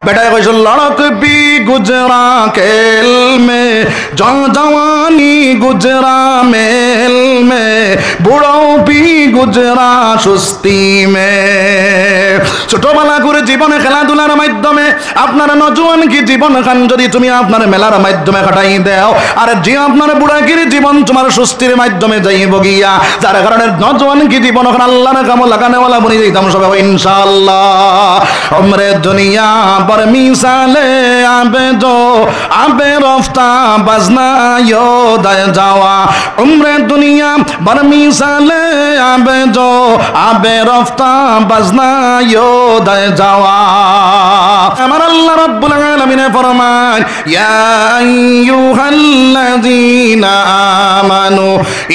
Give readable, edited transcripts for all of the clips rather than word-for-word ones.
बेटा कुछ लड़क भी गुजरा खेल में जवानी गुजरा मेल में बुढ़ो भी गुजरा सुस्ती में ছোটবেলা করে জীবনে খেলাধুলার মাধ্যমে আপনার নজওয়ান কি জীবন খান যদি তুমি আপনার মেলার মাধ্যমে কাটাই দাও আর যে আপনার বুড়াকির জীবন তোমার সুস্থির মাধ্যমে যাইব গিয়া যার কারণে নজওয়ান কি জীবন খান আল্লাহর কামে লাগানে वाला বনি যাইতাম সবাই ইনশাআল্লাহ উমরে দুনিয়া पर मिसाले आबे जो आबे रफ्ता बजना यो दय जावा उम्रे दुनिया पर मिसाले आबे जो आबे रफ्ता बजना यो दय जावा अमर अल्लाह रब्बुल आलमीन फरमान या अय्युहल्लज़ीना आमानु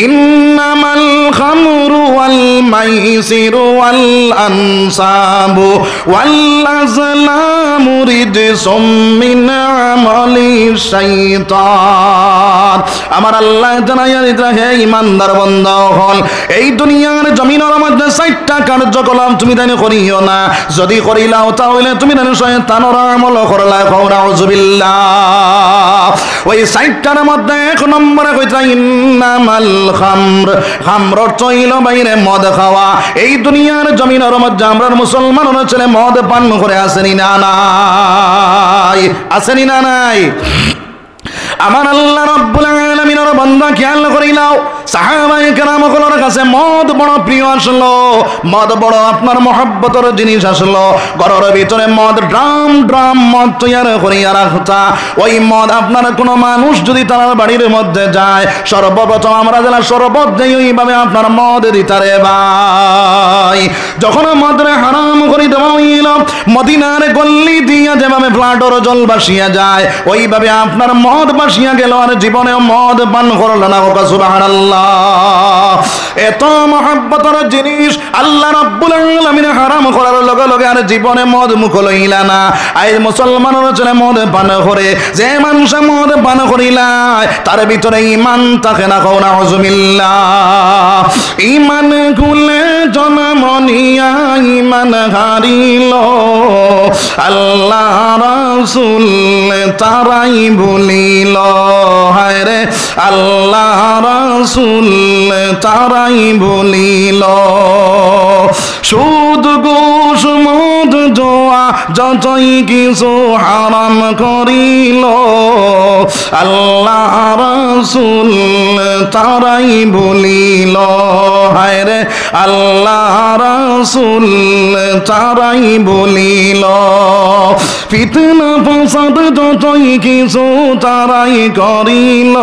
इन्नमल खमरु वल मैसिरु वल अंसाबु वल अज़लामु रिजसुम मिन আমালি শাইতান আমার আল্লাহ জানাইয়া দিতে হে ঈমানদার বান্দা হল এই দুনিয়ার জমিনের মধ্যে ৬০টা কার্যকলাপ তুমি জানি করিও না যদি করিলাও তাহলে তুমি জানি শয়তানের আমল করলা নাউযুবিল্লাহ ওই ৬০টার মধ্যে এক নম্বরে কইতা ইন্নামাল খামর খামর চইল বাইরে মদ খাওয়া এই দুনিয়ার জমিনের মধ্যে আমরা মুসলমানরা ছেলে মদ পান করে আসেনি না নাই আসেনি না নাই আমার আল্লাহ রাব্বুল আলামিনের বান্দা খেয়াল করিলাও সাহাবায়ে কেরামগুলোর কাছে মদ বড় প্রিয় আসলো মদ বড় আপনার মহব্বতের জিনিস আসলো ঘরের ভিতরে মদ ড্রাম ড্রাম মদ তৈরি করিয়া রাখতা ওই মদ আপনার কোনো মানুষ যদি তার বাড়ির মধ্যে যায় সর্বপ্রথম আমরা যারা শরবত দেই ওইভাবে আপনার মদ দিতারে ভাই যখন মদরে হারাম করে দেওয়া হইল মদিনার গল্লি দিয়া যেভাবে ফ্লাডর জল ভাসিয়া যায় ওইভাবে আপনার মদ ভাসিয়া গেল আর জীবনে মদ পান করল না সুবহানাল্লাহ এত মহব্বতের জিনিস আল্লাহ রাব্বুল আলামিন হারাম করার লগে লগে আর জীবনে মদ মুখ লইলা না আই মুসলমানের ছেলে মদ পান করে যে মানুষ মদ পান করিলা তার ভিতরে ঈমান থাকে না কও নাউযুবিল্লাহ ঈমান খুলে জনমনিয়া ঈমান হারিল আল্লাহ রাসূল তারাই ভুলিল হায় রে আল্লাহ রাসূল তারাই ভুলিল সুদ ঘুষ মদ জুয়া যতই কিছু হারাম করিল আল্লাহ রাসূল তারাই ভুলিল হায় রে আল্লাহ রাসূল তারাই ভুলিল ফিতনা ফাসাদ যতই কিছু তারাই করিল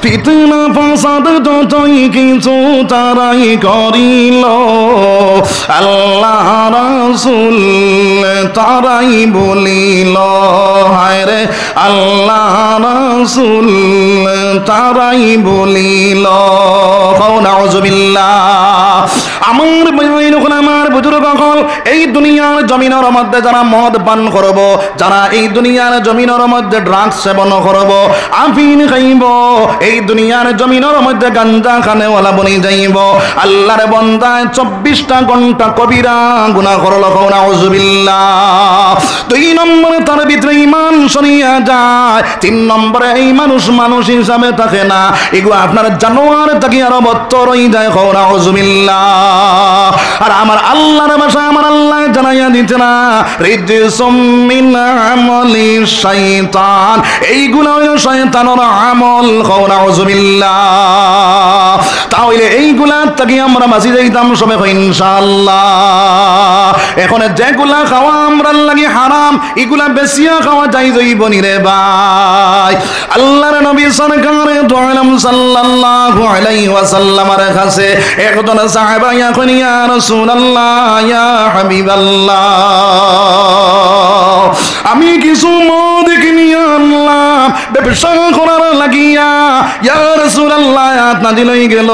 ফিতনা ফাসাদ যতই কিছু তারাই করিল আল্লাহ রাসূল তারাই বলিল হায় রে আল্লাহ রাসূল তারাই বলিল কও নাউযুবিল্লাহ আমার ভাইয়ের কোন আমার বুজুর্গ কল এই দুনিয়ার জমিনের মধ্যে যারা মদ পান করব যারা এই দুনিয়ার জমিনের মধ্যে ড্রাগস সেবন করব আফিন খাইব এই দুনিয়ার জমিনের মধ্যে গাঞ্জা খানে ওয়ালা বনি যাইব আল্লাহর বান্দা 24টা ঘন্টা কবিরা গুনাহ করল কও নাউযুবিল্লাহ 2 নম্বরে তার ভিতরে ঈমান সরিয়া যায় 3 নম্বরে এই মানুষ হিসাবে থাকে না এগুলো আপনার জানোয়ার থেকে আরো বত্তর হয়ে যায় কও নাউযুবিল্লাহ আর আমার আল্লাহর ভাষা আমার আল্লাহ জানাইয়া দিতে না রিজসুম মিন আমালি শাইতান এইগুলো হলো শয়তানের আমল কও নাউযুবিল্লাহ তাহলে এইগুলা থেকে আমরা বাঁচি যাইতাম সবে ইনশাআল্লাহ এখন যেগুলা খাওয়া আমরা লাগি হারাম এগুলা বেশিয়া খাওয়া যাই যাইব নি রে ভাই আল্লাহর নবী সরকার দু আলম সাল্লাল্লাহু আলাইহি ওয়াসাল্লামের কাছে একজন সাহাবা এখন ইয়া রাসূলুল্লাহ ইয়া হাবিবাল্লাহ আমি কিছু মদ কিনে আনলাম ব্যবসা করার লাগিয়া ইয়া রাসূলুল্লাহ ইয়া আয়াত নাজিল হয়ে গেল,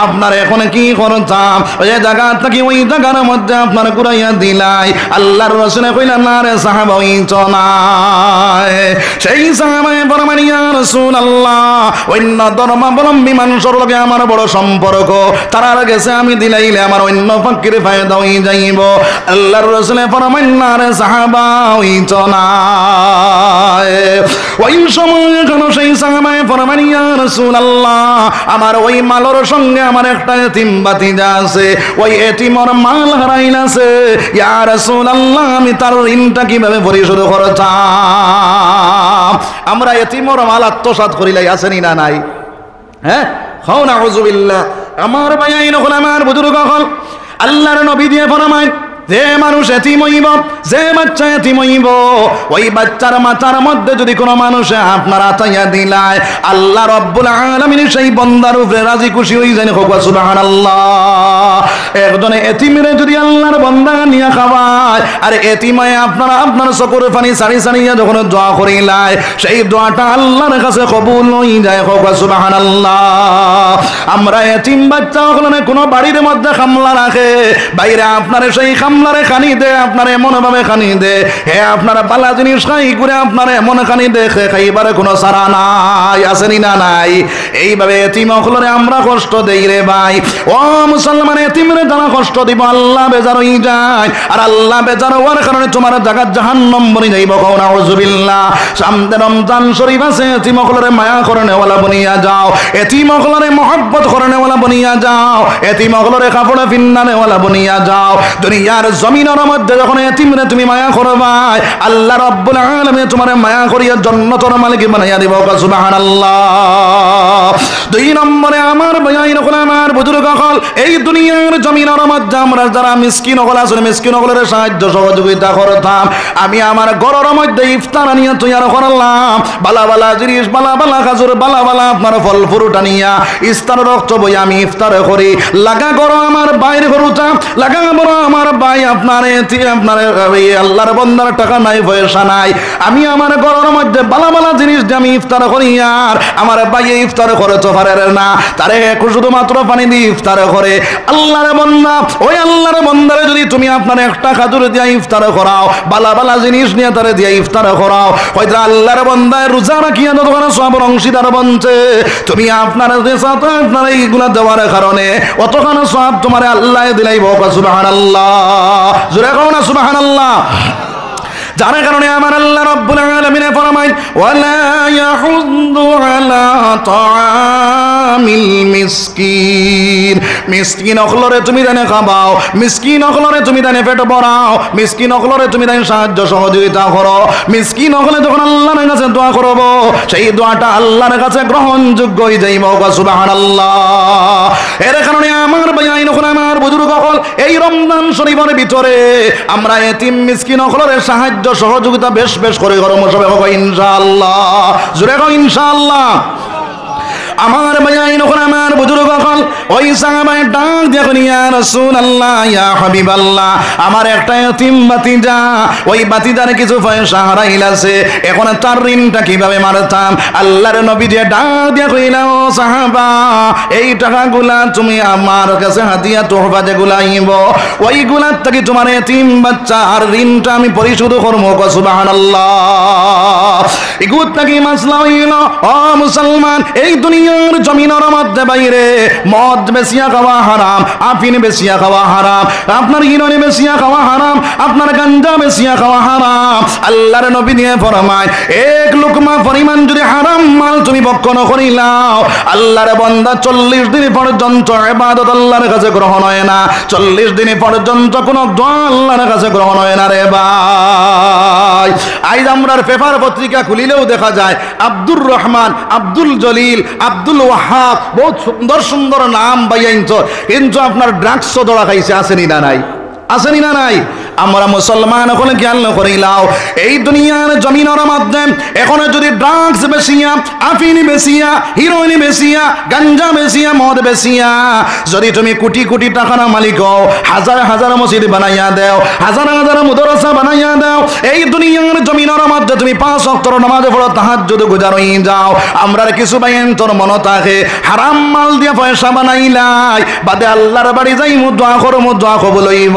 আপনার এখন কি করতাম? ওই জায়গা থেকে ওই জায়গার মধ্যে আপনার ঘুরাইয়া দিলাই। আল্লাহর রাসূল কইলেন না রে সাহাবা ওই চনায়। সেই সাহাবায়ে ফরমান ইয়া রাসূলুল্লাহ, অন্য ধর্মাবলম্বী মানুষের লগে আমার বড় সম্পর্ক, তার গেছে আমি দিলাইলে আমার অন্য ফাকির ফায়দা হয়ে যাইব। আল্লাহর রাসূল ফরমান না রে সাহাবা ওই চনায়। ওই সময় কোন সেই সাহাবায়ে ফরমান ইয়া রাসূলুল্লাহ, আমার ওই মালের সঙ্গে আমার একটা এতিম ভাতিজা আছে, ওই এতিমর মাল হারাইলাছে। ইয়া রাসূলুল্লাহ, আমি তার ঋণটা কিভাবে পরিশোধ করতাম? আমরা এতিমর মাল আত্মসাৎ করিলাই, আসেনি না নাই? হ্যাঁ, খাও না হুজুবিল্লাহ। আমার ভাইয়াইন হল, আমার বুজুর্গ হল, আল্লাহর নবী দিয়ে ফরমায় যে মানুষ এতিম হইব, যে বাচ্চা এতিম হইব, ওই বাচ্চার মাথার মধ্যে যদি কোনো মানুষ আপনার আতাইয়া দিলায়, আল্লাহ রাব্বুল আলামিন সেই বান্দার উপরে রাজি খুশি হই যায়। সুবহানাল্লাহ। একজনে এতিমরে যদি আল্লাহর বান্দা নিয়া খাওয়ায়, আর এতিমে আপনার চকুর পানি সারি সারিয়া যখন দোয়া করিলায়, সেই দোয়াটা আল্লাহর কাছে কবুল হয়ে যায়। সুবহানাল্লাহ। আমরা এতিম বাচ্চা হলে কোনো বাড়ির মধ্যে খামলা রাখে, বাইরে আপনার সেই খামলারে খানি দে, আপনার এমন ভাবে খানি দে, হে আপনারা বালা জিনিস খাই করে আপনার এমন খানি দেখে খাইবারে কোনো সারা নাই, আসেনি না নাই? এইভাবে এতিম হলে আমরা কষ্ট দেই রে ভাই। ও মুসলমান, এতিমরে যারা কষ্ট দিব আল্লাহ বেজার হয়ে যায়, আর আল্লাহ বেজার হওয়ার কারণে তোমার জায়গা জাহান্নাম বনি যাইব। নাউজুবিল্লাহ। সামনে রমজান শরীফ আছে, এতিম হলে মায়া করনেওয়ালা বনিয়া যাও, এতিম হলে মহব্বত করনেওয়ালা বনিয়া যাও, এতিম হলে কাপড়ে ফিন্নানেওয়ালা বনিয়া যাও। দুনিয়ার জমিনের মধ্যে যখন এতিমরে তুমি মায়া করবাই, আল্লাহ রাব্বুল আলামিন তোমারে মায়া করিয়া জান্নাতের মালিক বানাইয়া দিব। সুবহানাল্লাহ। দুই নম্বরে আমার ভাইয়াইন হল, আমার বুজুর্গ হল, এই দুনিয়ার জমিনের মধ্যে আমরা যারা মিসকিন হল আছে, মিসকিন হলের সাহায্য সহযোগিতা করতাম। আমি আমার ঘরের মধ্যে ইফতার আনিয়া তৈরি করলাম, বালা বালা জিনিস, বালা বালা খাজুর, বালা বালা আপনার ফল ফ্রুট আনিয়া ইফতার রক্ত বই আমি ইফতার করি। লাগা করো আমার বাইরে করুতাম, লাগা বড় আমার ভাই আপনার আল্লাহর বান্দার টাকা নাই, পয়সা নাই, আমি আমার ঘরের মধ্যে বালা বালা জিনিস দিয়ে আমি ইফতার করি, আর আমার ভাই ইফতার করে তো পারে না, তারে শুধুমাত্র পানি দিয়ে ইফতার করে। আল্লাহর বান্দা, ওই আল্লাহর বান্দারে যদি তুমি আপনার একটা খাজুর দিয়ে ইফতার করাও, বালা বালা জিনিস নিয়ে তারে দিয়ে ইফতার করাও, হয়তো আল্লাহর বান্দায় রোজা রাখিয়া যতক্ষণ সব অংশীদার বনছে, তুমি আপনার আপনার এইগুলা দেওয়ার কারণে অতখানো সব তোমার আল্লাহ দিলাই। সুবহানাল্লাহ। জোরে কও না সুবহানাল্লাহ। যার কারণে আমার আল্লাহ রাব্বুল আলামিন ফরমায়, ওয়ালা ইয়াহুদ্দু আলা তাআমিল মিসকিন। মিসকিন হলরে তুমি দানে খাবাও, মিসকিন হলরে তুমি দানে পেট ভরাও, মিসকিন হলরে তুমি দানে সাহায্য সহযোগিতা করো। মিসকিন হলে যখন আল্লাহর কাছে দোয়া করব, সেই দোয়াটা আল্লাহর কাছে গ্রহণযোগ্য হয়ে যাইব। সুবহানাল্লাহ। এর কারণে আমার ভাইয়াইন হল, আমার বুজুর্গ হল, এই রমজান শরীফের ভিতরে আমরা এতিম মিসকিন হলরে সাহায্য সহযোগিতা বেশ বেশ করে করো সবাই, ইনশাআল্লাহ। জোরে কও ইনশাআল্লাহ। আমার ভাইয়াইন হল, আমার বুজুর্গ হল, ওই সাহাবায়ে ডাক দেখুন, ইয়া রাসূলুল্লাহ, ইয়া হাবিবাল্লাহ, আমার একটা এতিম ভাতিজা, ওই ভাতিজার কিছু পয়সা হারাইলাছে, এখন তার ঋণটা কিভাবে মারতাম? আল্লাহর নবী যে ডাক দিয়া কইলা, ও সাহাবা, এই টাকাগুলা তুমি আমার কাছে হাদিয়া তোহফা যেগুলা আইব, ওইগুলা থেকে তোমার এতিম বাচ্চার ঋণটা আমি পরিশোধ করবো। সুবহানাল্লাহ। এগুত নাকি মাসলা হইল, ও মুসলমান, এই দুনিয়ার জমিনের মধ্যে বাইরে মদ বেশিয়া খাওয়া হারাম, আফিন বেশিয়া খাওয়া হারাম, আপনার হিরোইন বেশিয়া খাওয়া হারাম, আপনার গাঞ্জা বেশিয়া খাওয়া হারাম। আল্লাহর নবী দিয়ে ফরমায়, এক লুকমা পরিমাণ যদি হারাম মাল তুমি ভক্ষণ করিলাও, আল্লাহর বান্দা 40 দিন পর্যন্ত ইবাদত আল্লাহর কাছে গ্রহণ হয় না, 40 দিন পর্যন্ত কোনো দোয়া আল্লাহর কাছে গ্রহণ হয় না রে ভাই। আজ আমরা পেপার পত্রিকা খুলিলেও দেখা যায় আব্দুর রহমান, আব্দুল জলিল, আব্দুল ওয়াহাব, বহুত সুন্দর সুন্দর নাম বাইয়াইছ, কিন্তু আপনার ড্রাগসও ধরা খাইছে, আসেনি না নাই? আসেনি না নাই? আমরা মুসলমান হলে খেয়াল করিলাও এই দুনিয়ার জমিনের মধ্যে এখন যদি ড্রাগস বেশিয়া, আফিন বেশিয়া, হিরোইন বেশিয়া, গাঞ্জা বেশিয়া, মদ বেশিয়া যদি তুমি কোটি কোটি টাকার মালিক হও, হাজার হাজার মসজিদ বানাইয়া দাও, হাজার হাজার মাদ্রাসা বানাইয়া দাও, এই দুনিয়ার জমিনের মধ্যে তুমি 5 ওয়াক্ত নামাজ পড়ো, তাহাজ্জুদ গুজারই যাও, আমরার কিছু বাইন তোর মন থাকে হারাম মাল দিয়া পয়সা বানাইলাই বাদে আল্লাহর বাড়ি যাইমু দোয়া করমু, দোয়া কবুল হইব।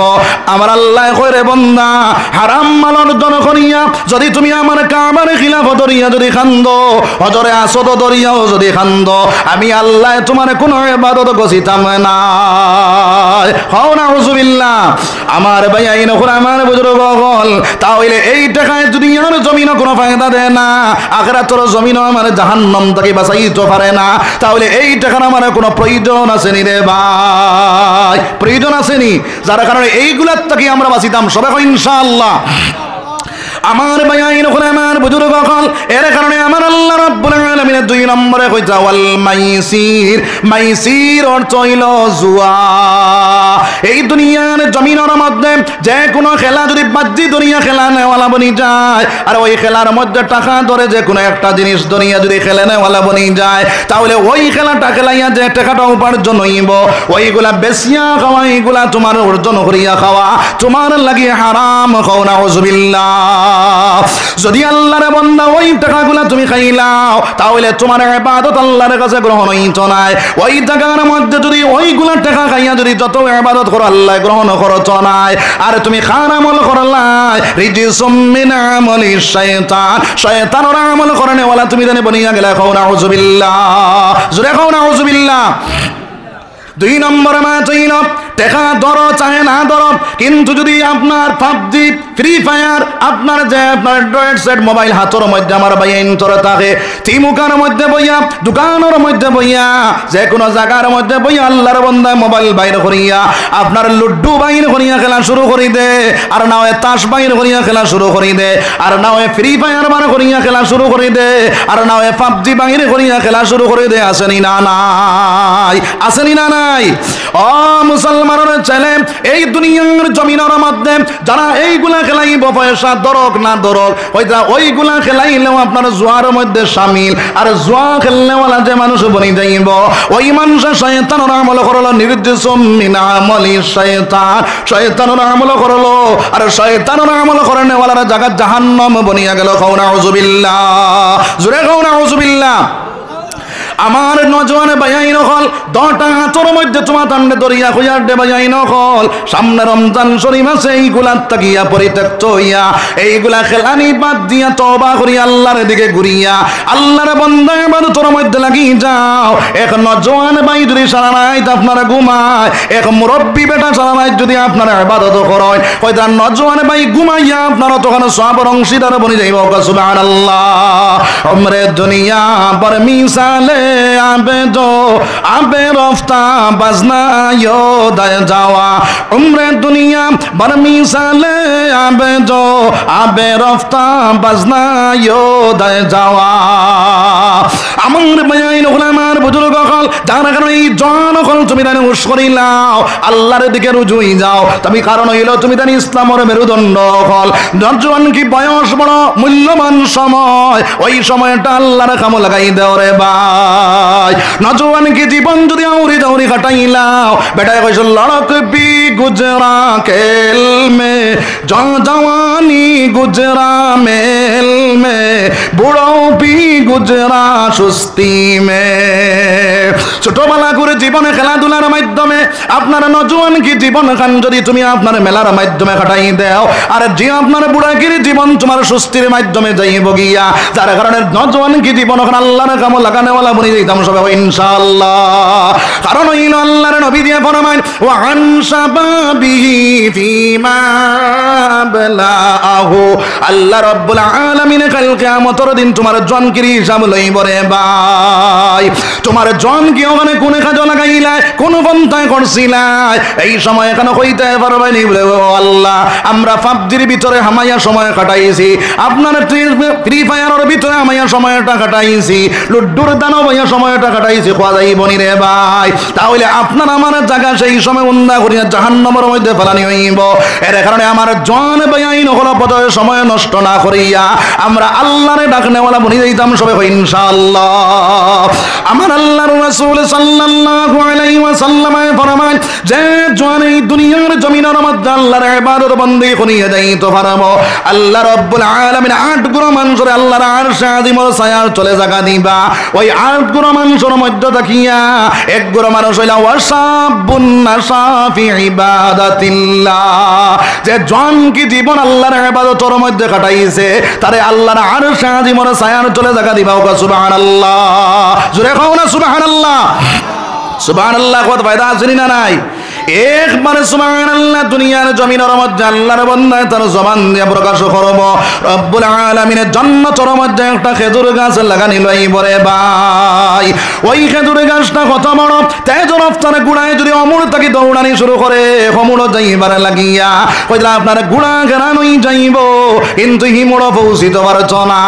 আমার আল্লাহ কইরে বান্দা হারাম মাল অর্জন করিয়া যদি তুমি আমার কাবার খিলাফত ধরিয়া যদি খান্দ, হজরে আসদ ধরিয়াও যদি খান্দ, আমি আল্লাহ তোমার কোন ইবাদত গছিতাম না। হও না হুজুবিল্লাহ। আমার ভাই আইন করে আমার বুজুর্গ হল তাহলে এই টাকায় দুনিয়ার জমিনও কোনো ফায়দা দেয় না, আখিরাতের জমিনও আমার জাহান্নাম থেকে বাঁচাইতে পারে না, তাহলে এই টাকার আমার কোনো প্রয়োজন আছে নি রে ভাই? প্রয়োজন আছে নি? যার কারণে এইগুলার থেকে আমরা বাঁচিতাম সবাই ইনশাআল্লাহ। আমার বায়াইন ওখানে আমার বুজুর্গ হল এর কারণে আমার আল্লাহ রাব্বুল আলামিনের 2 নম্বরে কইতা ওয়াল মাইসির, মাইসির অর্থ হইল জুয়া। এই দুনিয়ার জমিনের মধ্যে যে কোনো খেলা যদি বাজি দুনিয়া খেলা নেওয়ালা বনি যায় আর ওই খেলার মধ্যে টাকা ধরে যে কোনো একটা জিনিস দুনিয়া যদি খেলে নেওয়ালা বনি যায় তাহলে ওই খেলাটা খেলাইয়া যে টাকাটা উপার্জন হইব ওইগুলা বেশিয়া খাওয়া, এইগুলা তোমার অর্জন করিয়া খাওয়া তোমার লাগি হারাম। খাও না নাউযুবিল্লাহ। যদি আল্লাহর বান্দা ওই টাকাগুলা তুমি খাইলাও তাহলে তোমার ইবাদত আল্লাহর কাছে গ্রহণ হইতো না। ওই টাকার মধ্যে যদি ওইগুলা টাকা খাইয়া যদি যত ইবাদত করো আল্লাহ গ্রহণ করতো না। আর তুমি খান আমল করলাই রিজিসুম মিন আমালি শাইতান, শয়তানের আমল করনে ওয়ালা তুমি জানে বনিয়া গেলা। খাও না নাউযুবিল্লাহ। জোরে খাও না নাউযুবিল্লাহ। 2 নম্বর মাইল টাকা ধরো চাহে না ধরো, কিন্তু যদি আপনার পাবজি, ফ্রি ফায়ার, আপনার যে আপনার অ্যান্ড্রয়েড সেট মোবাইল হাতের মধ্যে আমার বাইন ধরে থাকে, তিমুকার মধ্যে বইয়া, দোকানের মধ্যে বইয়া, যে কোনো জায়গার মধ্যে বইয়া আল্লাহর বান্দা মোবাইল বাইর করিয়া আপনার লুড্ডু বাইর করিয়া খেলা শুরু করি দে, আর না হয় তাস বাইর করিয়া খেলা শুরু করি দে, আর না হয় ফ্রি ফায়ার বার করিয়া খেলা শুরু করি দে, আর না হয় পাবজি বাইর করিয়া খেলা শুরু করি দে। আসেনি না নাই? আসেনি না নাই? ও মুসলমানের ছেলে, এই দুনিয়ার জমিনের মধ্যে যারা এইগুলা খেলাইব পয়সা দরক না দরক ওইগুলা খেলাইলেও আপনার জুয়ার মধ্যে শামিল। আর জুয়া খেলনেওয়ালা যে মানুষ বনি যাইব ওই মানুষের শয়তানের আমল করলো, নির্দিসুম মিন আমালি শয়তান, শয়তানের আমল করলো, আর শয়তানের আমল করনেওয়ালার জায়গা জাহান্নাম বনিয়া গেল। খাও না নাউযুবিল্লাহ। জোরে খাও না নাউযুবিল্লাহ। আমার নজওয়ান বায়াইন হল 10টা হাতের মধ্যে তোমার তান্ডে দরিয়া হইয়ার দে বায়াইন হল সামনে রমজান শরীফ আছে, এইগুলার তাকিয়া পরিত্যক্ত হইয়া এইগুলা খেলানি বাদ দিয়া তওবা করি আল্লাহর দিকে ঘুরিয়া আল্লাহর বান্দা ইবাদতের মধ্যে লাগি যাও। এক নজওয়ান ভাই যদি সারা রাত আপনারা ঘুমায়, এক মুরব্বী বেটা সারা রাত যদি আপনারা ইবাদত করেন, হয়তো নজওয়ান ভাই ঘুমাইয়া আপনারা তখন সওয়াবের অংশীদার বনি যাইব। সুবহানাল্লাহ। উমরে দুনিয়া বর মিসালে আবে দো আবে রফতা বাজনা ইয়োদায় যাওয়া, উমরে দুনিয়া বর মিসালে আবে দো আবে রফতা বাজনা ইয়োদায় যাওয়া। আমার বায়াইন হল আমার বুজুর্গ হল যার কারণে এই জন হল তুমি তাই হুশ করিলাও আল্লাহর দিকে রুজুই যাও। তুমি কারণ হইল তুমি তাই ইসলামের মেরুদণ্ড হল। নজওয়ান কি বয়স বড় মূল্যবান সময়, ওই সময়টা আল্লাহর কাম লাগাই দাও রে ভাই। নজওয়ান কি জীবন যদি আউরি জাউরি কাটাইলাও, বেটায় কইছ লড়ক বি গুজরা খেল মে জওয়ানি গুজরা মেল মে বুড়ো বি গুজরা সুস্তি মে। ছোটবেলা করে জীবনে খেলাধুলার মাধ্যমে আপনার নজওয়ান কি জীবন খান যদি তুমি আপনার মেলার মাধ্যমে কাটাই দাও, আর যে আপনার বুড়াগির জীবন তোমার সুস্থির মাধ্যমে যাইব গিয়া, যার কারণে নজওয়ান কি জীবন খান আল্লাহর কাম লাগানেওয়ালা বনি যাইতাম সবাই ইনশাআল্লাহ। কারণ হইল আল্লাহর নবী দিয়ে ফরমায় ওয়া আন শাবাবিহি ফিমা বালাহু, আল্লাহ রাব্বুল আলামিন কাল কিয়ামতের কিয়ামতের দিন তোমার জনকির হিসাব লইব রে ভাই। তোমার জন কি ওখানে কোনে কাজে লাগাইলাই, কোন পন্থায় করছিলাই, এই সময় এখানে হইতে পারবে নি বলে আল্লাহ আমরা পাবজির ভিতরে হামাইয়া সময় কাটাইছি, আপনার ফ্রি ফায়ারের ভিতরে হামাইয়া সময়টা কাটাইছি, লুড্ডুর দানব হইয়া সময়টা কাটাইছি, খোয়া যাইব নি রে ভাই। তাহলে আপনার আমার জায়গা সেই সময় উন্দা করিয়া জাহান্নামের মধ্যে ফেলানি হইব। এর কারণে আমার জন বেআইন হলো পথে সময় নষ্ট না করিয়া আমরা আল্লাহরে ডাকনেওয়ালা বনি যাইতাম সবে ইনশাআল্লাহ। আমার আল্লাহর রাসূল সাল্লাল্লাহু আলাইহি ওয়াসাল্লাম ফরমান যে জন এই দুনিয়ার জমিনের মধ্যে আল্লাহর ইবাদত বন্দেগি করিয়া যাইতে পারবো, আল্লাহ রাব্বুল আলামিন 8 গুণ মানুষের আল্লাহর আরশে আজিমের ছায়ার চলে জায়গা দিবা। ওই 8 গুণ মানুষের মধ্যে দেখিয়া এক গুণ মানুষ হইলা ওয়াসাবুন নাশা ফি ইবাদাতিল্লাহ, যে জন কি জীবন আল্লাহর ইবাদতের মধ্যে কাটাইছে তারে আল্লাহর আরশে আজিমের ছায়ার চলে জায়গা দিবা। সুবহানাল্লাহ, জোরে কও না সুবহানাল্লাহ। সুবহানাল্লাহ কত ফায়দা আছে না নাই? একবারে সুবহানাল্লাহ দুনিয়ার জমিনের মধ্যে আল্লাহর বান্দা তার জবান দিয়ে প্রকাশ করব। রব্বুল আলামিনের জান্নাতের মধ্যে একটা খেজুর গাছ লাগানি লইব রে ভাই। ওই খেজুর গাছটা কত বড়, তেজ রফতার গুড়ায় যদি অমর তাকে দৌড়ানি শুরু করে হমুড় যাইবার লাগিয়া কইলা আপনার গুড়া গেরানোই যাইব, কিন্তু হিমুড় পৌঁছিত পারছ না।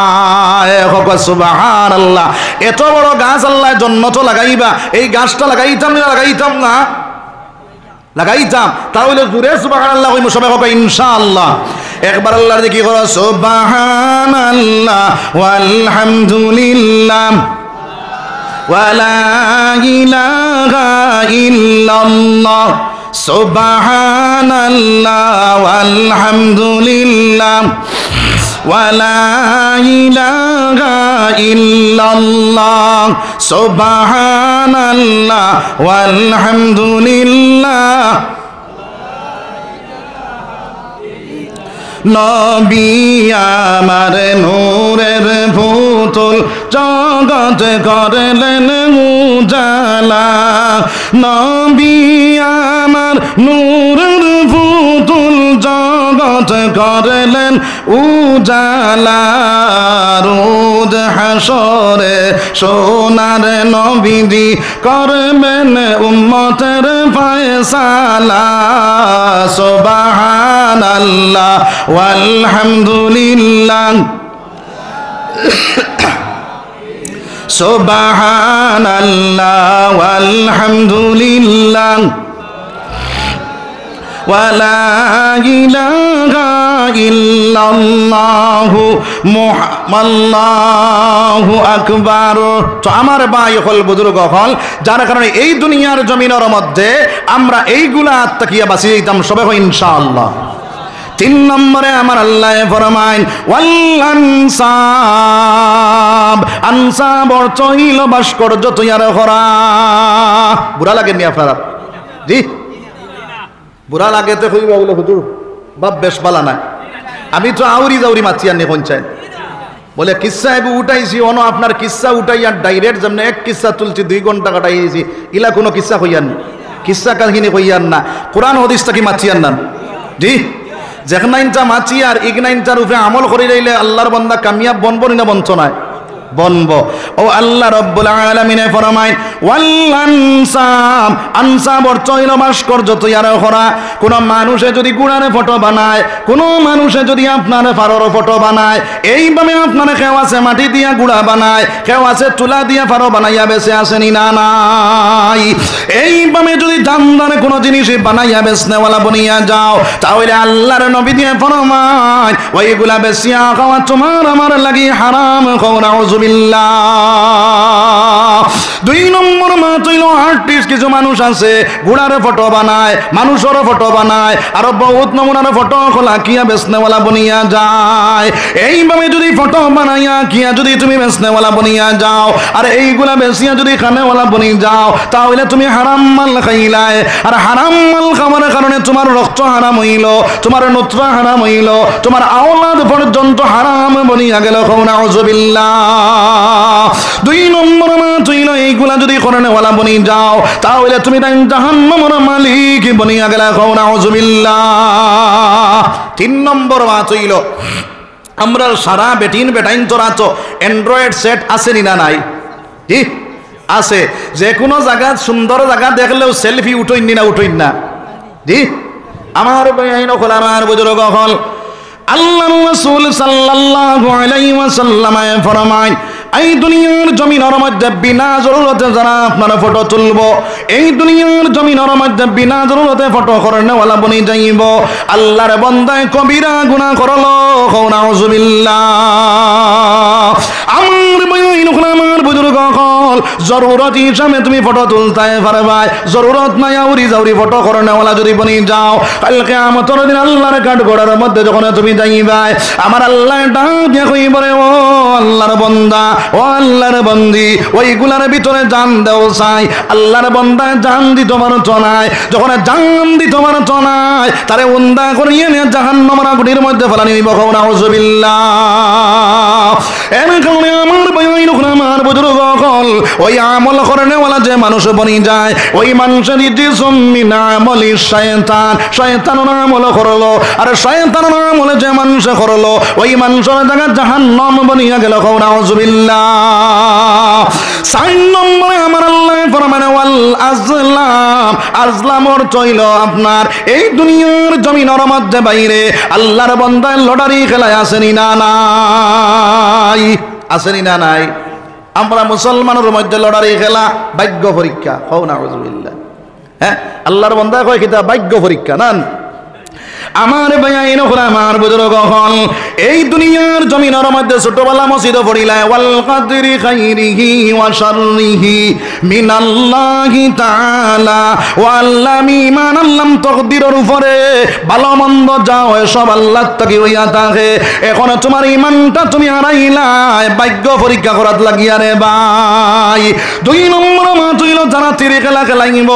সুবহানাল্লাহ, এত বড় গাছ আল্লাহ জন্নত লাগাইবা, এই গাছটা লাগাইতাম না লাগাইতাম না লাগাইতাম, তাহলে জুড়ে সুবহানাল্লাহ কইমু সবাই হবে ইনশাআল্লাহ। একবার আল্লাহর জিকির করো সুবহানাল্লাহ ওয়ালহামদুলিল্লাহ ওয়ালা ইলাহা ইল্লাল্লাহ, সুবহানাল্লাহ ওয়ালহামদুলিল্লাহ ওয়ালা ইলাহা ইল্লাল্লাহ, সুবহানাল্লাহ ওয়ালহামদুলিল্লাহ। নবী আমার নূরের পুতুল জগৎ করলেন উজালা, নবী আমার নূরের পুতুল জগৎ করলেন উজালা। রোজ হাসরে সোনার নবীজি করবেন উম্মতের ফয়সালা। সুবহানাল্লাহ ওয়ালহামদুলিল্লাহ সুবহানাল্লাহ ওয়ালহামদুলিল্লাহ ওয়ালা ইলাহা ইল্লাল্লাহু মুহাম্মাদুল্লাহু আকবার। তো আমার ভাই হল বুজুর্গ হল, যার কারণে এই দুনিয়ার জমিনের মধ্যে আমরা এইগুলা তাকিয়া বাঁচি যেতাম সবে ইনশাআল্লাহ। 3 নম্বরে আমার আল্লাহ ফরমাইন ওয়াল আনসাব, আনসাব অর্থ হইল ভাস্কর্য তৈয়ার করা। বুড়া লাগেননি আপনারা? জি বুড়া লাগেতে কইবা বলে হুজুর বাপ বেশ বালা না, আমি তো আউরি জাউরি মাছি আনি পঞ্চায়েত বলে কিসা এবু উঠাইছি অন আপনার কিসা উঠাইয়া ডাইরেক্ট যেমন এক কিসা তুলছি 2 ঘন্টা কাটাইছি, ইলা কোনো কিসা কইয়ান কিসা কাহিনী কইয়ান না, কোরআন হাদিসটা কি মাছিয়ান না। জি যেখানাইনটা মাছি আর ইগনাইনটার উপরে আমল করে রইলে আল্লাহর বান্দা কামিয়াব বনব না বঞ্চ নয় বনব। ও আল্লাহ রব্বুল আলামিনে ফরমায় ওয়াল আনসাব, আনসাব অর্থ হইল ভাস্কর্য তৈয়ার করা। কোন মানুষে যদি গুড়ারে ফটো বানায়, কোন মানুষে যদি আপনার ফারোর ফটো বানায়, এইভাবে আপনার কেউ আছে মাটি দিয়া গুড়া বানায়, কেউ আছে তুলা দিয়া ফারো বানাইয়া বেঁচে আসেনি না নাই, এইভাবে যদি দামদারে কোনো জিনিস বানাইয়া বেচনেওয়ালা বনিয়া যাও, তাহলে আল্লাহর নবী দিয়ে ফরমায় ওইগুলা বেচিয়া খাওয়া তোমার আমার লাগি হারাম। নাউযুবিল্লাহ। 2 নম্বর মাত হইল আর্টিস্ট। কিছু মানুষ আছে ঘোড়ার ফটো বানায়, মানুষের ফটো বানায়, আর বহুত নমুনার ফটো খোলা কিয়া বেচনেওয়ালা বনিয়া যায়। এইভাবে যদি ফটো বানাইয়া কিয়া যদি তুমি বেচনেওয়ালা বনিয়া যাও, আর এইগুলা বেচিয়া যদি খানেওয়ালা বনি যাও, তাহলে তুমি হারাম মাল খাইলাই। আর হারাম মাল খাওয়ার কারণে তোমার রক্ত হারাম হইল, তোমার নুতফা হারাম হইল, তোমার আওলাদ পর্যন্ত হারাম বনিয়া গেল। নাউযুবিল্লাহ। 2 নম্বর মাত হইল এইগুলা যদি করেনেওয়ালা বনি যাও, তাহলে তুমি জাহান্নামের মালিক বনিয়া গেলা। নাউযুবিল্লাহ। 3 নম্বর মাত হইল আমরা সারা বেটাইন তোরা তো অ্যান্ড্রয়েড সেট আছে না নাই? জি আছে। যে কোনো জায়গা সুন্দর জায়গা দেখলেও সেলফি উঠইন না? জি আমার আমার বুজুর্গ হল আল্লাহর রাসূল সাল্লাল্লাহু আলাইহি ওয়াসাল্লাম ফরমায়, এই দুনিয়ার জমিনের মধ্যে বিনা জরুরতে যারা আপনারা ফটো তুলবো, এই দুনিয়ার জমিনের মধ্যে বিনা জরুরতে ফটো করেনওয়ালা বনি যাইব। আল্লাহর বান্দায় কবিরা গুনাহ করলো, নাউজুবিল্লাহ। আমার বুজুর্গ হল জরুরত হিসাবে তুমি ফটো তুলতে পারবা, জরুরত নাই আউরি জাউরি ফটো করেনওয়ালা যদি বনি যাও, কাল কিয়ামতের দিন আল্লাহর কাঠগড়ার মধ্যে যখন তুমি যাইবা, আমার আল্লাহ ডাক দিয়ে কইব, রে ও আল্লাহর বান্দা, ও আল্লাহর বন্দি, ওইগুলার ভিতরে জান দেও চাই। আল্লাহর বান্দা জান দিতে পারতো নাই, যখন জান দিতে পারতো নাই তারে উন্দা করিয়ে নিয়ে জাহান্নামের আগুনের মধ্যে ফেলানি নিব। নাউজুবিল্লাহ। এর কারণে আমার বুজুর্গ হল ওই আমল করেনেওয়ালা যে মানুষ বনি যায়, ওই মানুষের জিসম মিন আমলি শয়তান, শয়তানের আমল করলো, আর শয়তানের আমল যে মানুষ করলো ওই মানুষের জায়গা জাহান্নাম বনিয়া গেল। নাউজুবিল্লাহ। 4 নম্বরে আমার আল্লাহ ফরমানে ওয়াল আজলাম, আজলাম অর্থ হইল আপনার এই দুনিয়ার জমিনের মধ্যে বাইরে আল্লাহর বান্দার লটারি খেলায় আসেনি না নাই? আসেনি না নাই? আমরা মুসলমানের মধ্যে লটারি খেলা ভাগ্য পরীক্ষা। নাউজুবিল্লাহ। হ্যাঁ, আল্লাহর বান্দা কয় কিতা ভাগ্য পরীক্ষা না? আমার ভাই আমার বুজুর্গ হল এই দুনিয়ার জমিনের মধ্যে ছোটবেলা মসজিদ পড়িলায় ওয়াল কাদরি খাইরিহি ওয়া শাররিহি মিনাল্লাহি তাআলা ওয়াল্লামি মানাল্লাম তকদিরের উপরে ভালো মন্দ যাও সব আল্লাহ থেকে হইয়া থাকে। এখন তোমার ঈমানটা তুমি হারাইলাই ভাগ্য পরীক্ষা করাত লাগিয়া রে ভাই। 2 নম্বর মাত হইল যারা তিরি খেলা খেলাইব,